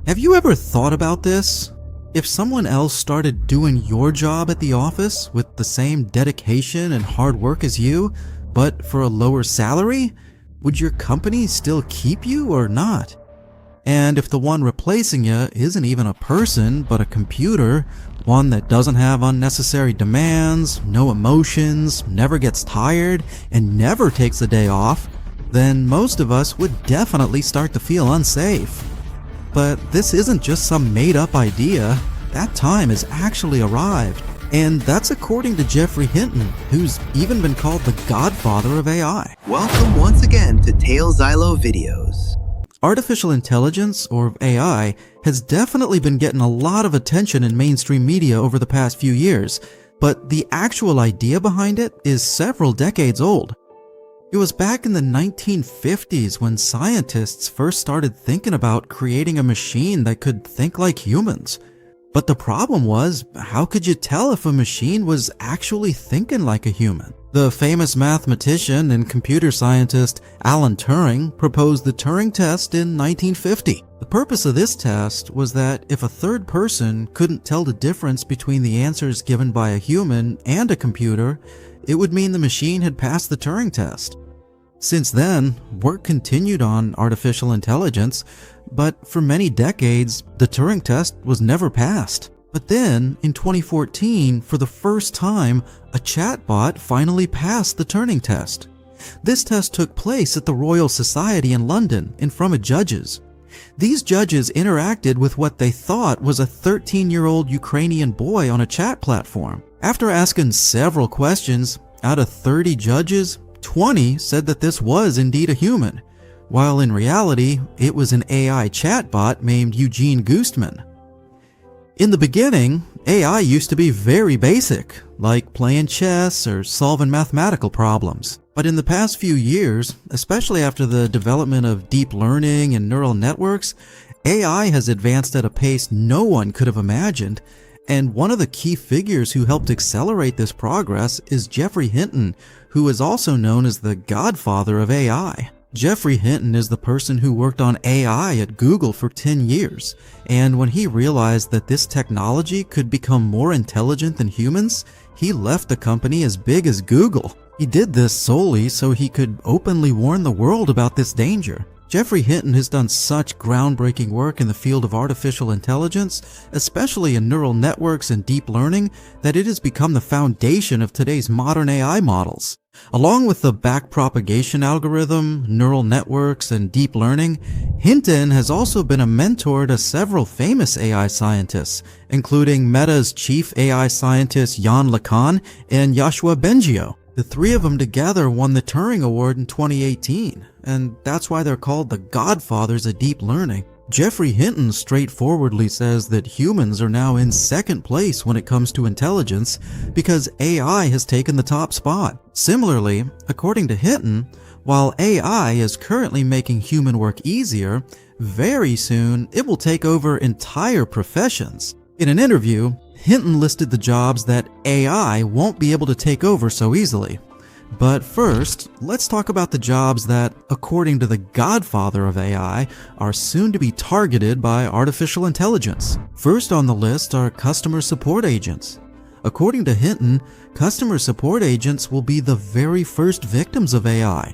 Have you ever thought about this? If someone else started doing your job at the office with the same dedication and hard work as you, but for a lower salary, would your company still keep you or not? And if the one replacing you isn't even a person but a computer, one that doesn't have unnecessary demands, no emotions, never gets tired, and never takes a day off, then most of us would definitely start to feel unsafe. But this isn't just some made-up idea. That time has actually arrived. And that's according to Geoffrey Hinton, who's even been called the godfather of AI. Welcome once again to Zylo videos. Artificial intelligence, or AI, has definitely been getting a lot of attention in mainstream media over the past few years, but the actual idea behind it is several decades old. It was back in the 1950s when scientists first started thinking about creating a machine that could think like humans. But the problem was, how could you tell if a machine was actually thinking like a human? The famous mathematician and computer scientist Alan Turing proposed the Turing test in 1950. The purpose of this test was that if a third person couldn't tell the difference between the answers given by a human and a computer, it would mean the machine had passed the Turing test. Since then, work continued on artificial intelligence, but for many decades, the Turing test was never passed. But then, in 2014, for the first time, a chatbot finally passed the Turing test. This test took place at the Royal Society in London in front of judges. These judges interacted with what they thought was a 13-year-old Ukrainian boy on a chat platform. After asking several questions, out of 30 judges, 20 said that this was indeed a human, while in reality, it was an AI chatbot named Eugene Goostman. In the beginning, AI used to be very basic, like playing chess or solving mathematical problems. But in the past few years, especially after the development of deep learning and neural networks, AI has advanced at a pace no one could have imagined. And one of the key figures who helped accelerate this progress is Geoffrey Hinton, who is also known as the godfather of AI. Geoffrey Hinton is the person who worked on AI at Google for 10 years, and when he realized that this technology could become more intelligent than humans, he left the company as big as Google. He did this solely so he could openly warn the world about this danger. Geoffrey Hinton has done such groundbreaking work in the field of artificial intelligence, especially in neural networks and deep learning, that it has become the foundation of today's modern AI models. Along with the backpropagation algorithm, neural networks, and deep learning, Hinton has also been a mentor to several famous AI scientists, including Meta's chief AI scientist Yann LeCun and Yoshua Bengio. The three of them together won the Turing Award in 2018, and that's why they're called the godfathers of deep learning. Geoffrey Hinton straightforwardly says that humans are now in second place when it comes to intelligence because AI has taken the top spot. Similarly, according to Hinton, while AI is currently making human work easier, very soon it will take over entire professions. In an interview, Hinton listed the jobs that AI won't be able to take over so easily. But first, let's talk about the jobs that, according to the godfather of AI, are soon to be targeted by artificial intelligence. First on the list are customer support agents. According to Hinton, customer support agents will be the very first victims of AI.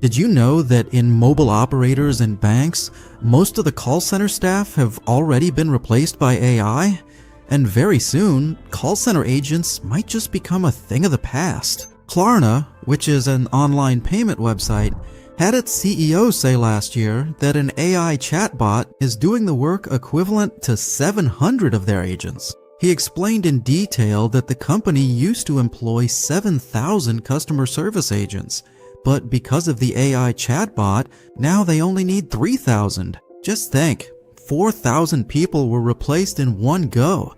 Did you know that in mobile operators and banks, most of the call center staff have already been replaced by AI? And very soon, call center agents might just become a thing of the past. Klarna, which is an online payment website, had its CEO say last year that an AI chatbot is doing the work equivalent to 700 of their agents. He explained in detail that the company used to employ 7,000 customer service agents, but because of the AI chatbot, now they only need 3,000. Just think, 4,000 people were replaced in one go.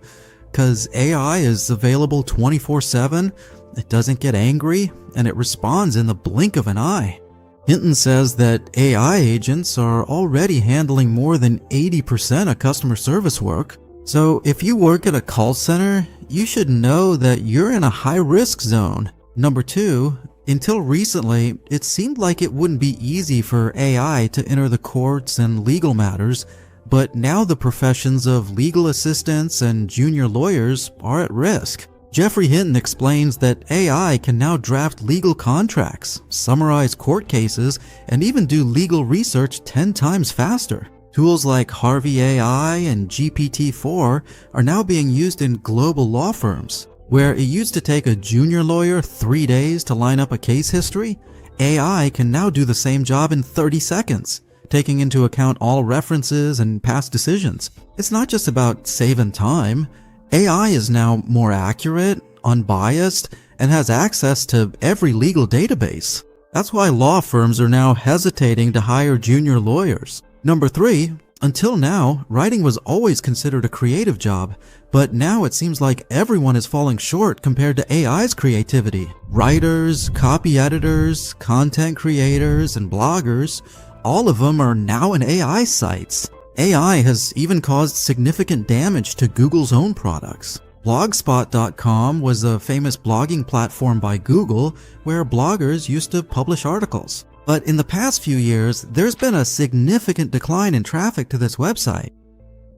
'Cause AI is available 24/7, it doesn't get angry, and it responds in the blink of an eye. Hinton says that AI agents are already handling more than 80% of customer service work. So if you work at a call center, you should know that you're in a high-risk zone. Number 2, until recently, it seemed like it wouldn't be easy for AI to enter the courts and legal matters, but now the professions of legal assistants and junior lawyers are at risk. Geoffrey Hinton explains that AI can now draft legal contracts, summarize court cases, and even do legal research 10 times faster. Tools like Harvey AI and GPT-4 are now being used in global law firms. Where it used to take a junior lawyer 3 days to line up a case history, AI can now do the same job in 30 seconds, taking into account all references and past decisions. It's not just about saving time. AI is now more accurate, unbiased, and has access to every legal database. That's why law firms are now hesitating to hire junior lawyers. Number 3, until now, writing was always considered a creative job, but now it seems like everyone is falling short compared to AI's creativity. Writers, copy editors, content creators, and bloggers, all of them are now in AI sites. AI has even caused significant damage to Google's own products. Blogspot.com was a famous blogging platform by Google where bloggers used to publish articles. But in the past few years, there's been a significant decline in traffic to this website.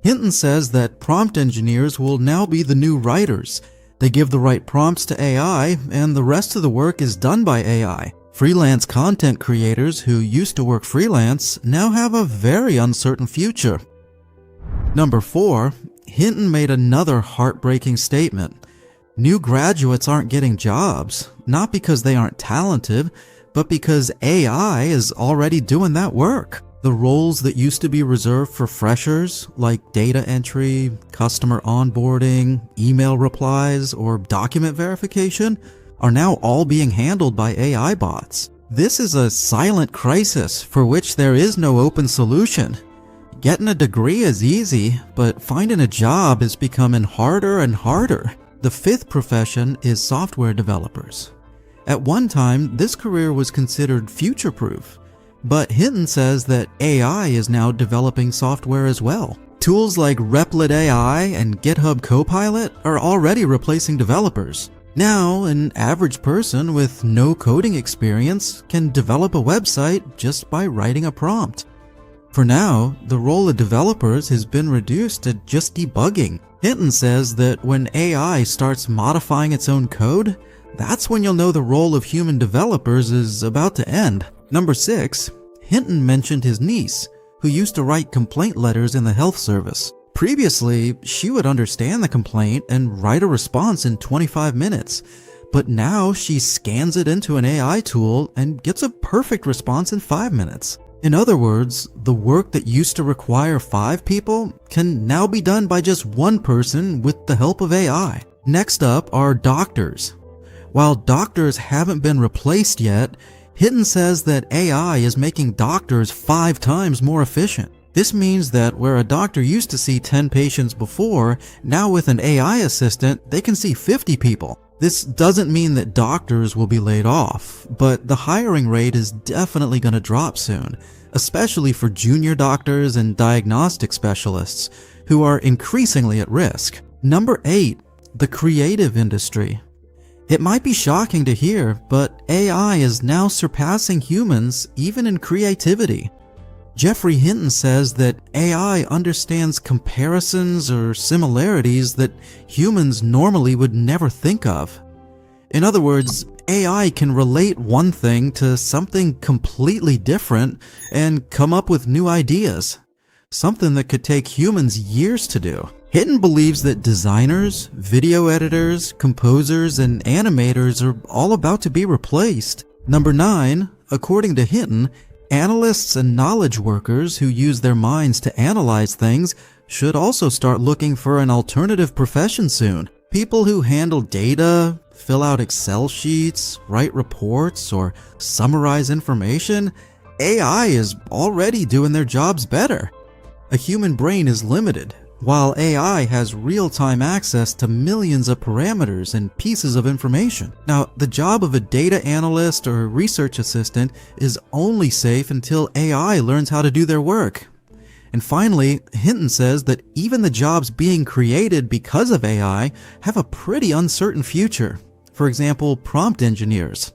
Hinton says that prompt engineers will now be the new writers. They give the right prompts to AI, and the rest of the work is done by AI. Freelance content creators who used to work freelance now have a very uncertain future. Number 4, Hinton made another heartbreaking statement. New graduates aren't getting jobs, not because they aren't talented, but because AI is already doing that work. The roles that used to be reserved for freshers, like data entry, customer onboarding, email replies, or document verification, are now all being handled by AI bots. This is a silent crisis for which there is no open solution. Getting a degree is easy, but finding a job is becoming harder and harder. The 5th profession is software developers. At one time, this career was considered future-proof, but Hinton says that AI is now developing software as well. Tools like Replit AI and GitHub Copilot are already replacing developers. Now, an average person with no coding experience can develop a website just by writing a prompt. For now, the role of developers has been reduced to just debugging. Hinton says that when AI starts modifying its own code, that's when you'll know the role of human developers is about to end. Number 6, Hinton mentioned his niece, who used to write complaint letters in the health service. Previously, she would understand the complaint and write a response in 25 minutes, but now she scans it into an AI tool and gets a perfect response in 5 minutes. In other words, the work that used to require 5 people can now be done by just 1 person with the help of AI. Next up are doctors. While doctors haven't been replaced yet, Hinton says that AI is making doctors 5 times more efficient. This means that where a doctor used to see 10 patients before, now with an AI assistant, they can see 50 people. This doesn't mean that doctors will be laid off, but the hiring rate is definitely going to drop soon, especially for junior doctors and diagnostic specialists, who are increasingly at risk. Number 8, the creative industry. It might be shocking to hear, but AI is now surpassing humans even in creativity. Geoffrey Hinton says that AI understands comparisons or similarities that humans normally would never think of. In other words, AI can relate one thing to something completely different and come up with new ideas, something that could take humans years to do. Hinton believes that designers, video editors, composers, and animators are all about to be replaced. Number 9, according to Hinton, analysts and knowledge workers who use their minds to analyze things should also start looking for an alternative profession soon. People who handle data, fill out Excel sheets, write reports, or summarize information, AI is already doing their jobs better. A human brain is limited, while AI has real-time access to millions of parameters and pieces of information. Now, the job of a data analyst or research assistant is only safe until AI learns how to do their work. And finally, Hinton says that even the jobs being created because of AI have a pretty uncertain future. For example, prompt engineers.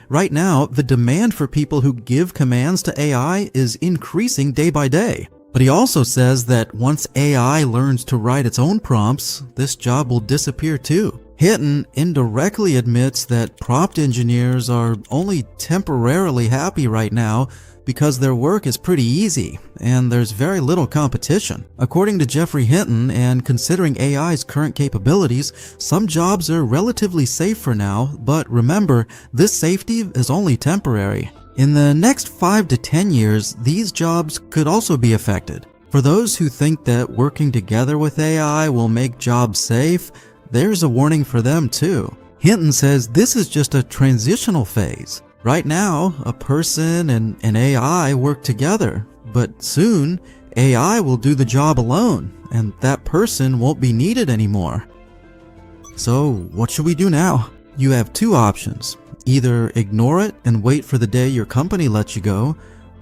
Right now, the demand for people who give commands to AI is increasing day by day. But he also says that once AI learns to write its own prompts, this job will disappear too. Hinton indirectly admits that prompt engineers are only temporarily happy right now because their work is pretty easy and there's very little competition. According to Geoffrey Hinton, and considering AI's current capabilities, some jobs are relatively safe for now, but remember, this safety is only temporary. In the next 5 to 10 years, these jobs could also be affected. For those who think that working together with AI will make jobs safe, there's a warning for them too. Hinton says this is just a transitional phase. Right now, a person and an AI work together, but soon, AI will do the job alone, and that person won't be needed anymore. So, what should we do now? You have two options. Either ignore it and wait for the day your company lets you go,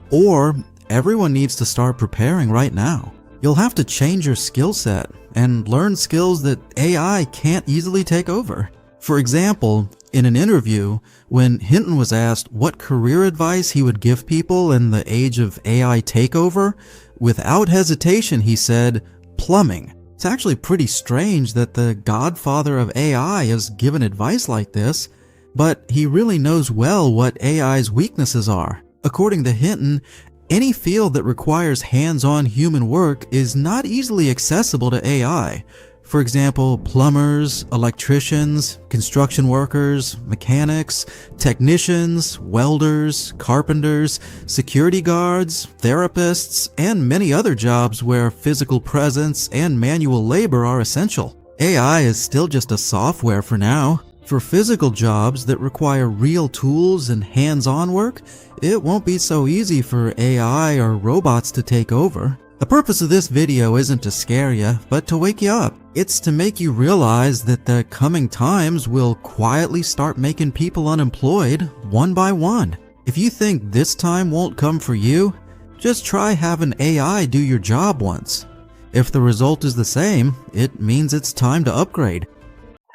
or everyone needs to start preparing right now. You'll have to change your skill set and learn skills that AI can't easily take over. For example, in an interview, when Hinton was asked what career advice he would give people in the age of AI takeover, without hesitation he said, plumbing. It's actually pretty strange that the godfather of AI has given advice like this, but he really knows well what AI's weaknesses are. According to Hinton, any field that requires hands-on human work is not easily accessible to AI. For example, plumbers, electricians, construction workers, mechanics, technicians, welders, carpenters, security guards, therapists, and many other jobs where physical presence and manual labor are essential. AI is still just a software for now. For physical jobs that require real tools and hands-on work, it won't be so easy for AI or robots to take over. The purpose of this video isn't to scare you, but to wake you up. It's to make you realize that the coming times will quietly start making people unemployed one by one. If you think this time won't come for you, just try having AI do your job once. If the result is the same, it means it's time to upgrade.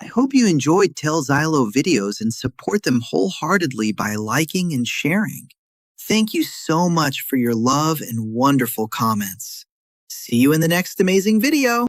I hope you enjoyed Tell Zylo videos and support them wholeheartedly by liking and sharing. Thank you so much for your love and wonderful comments. See you in the next amazing video.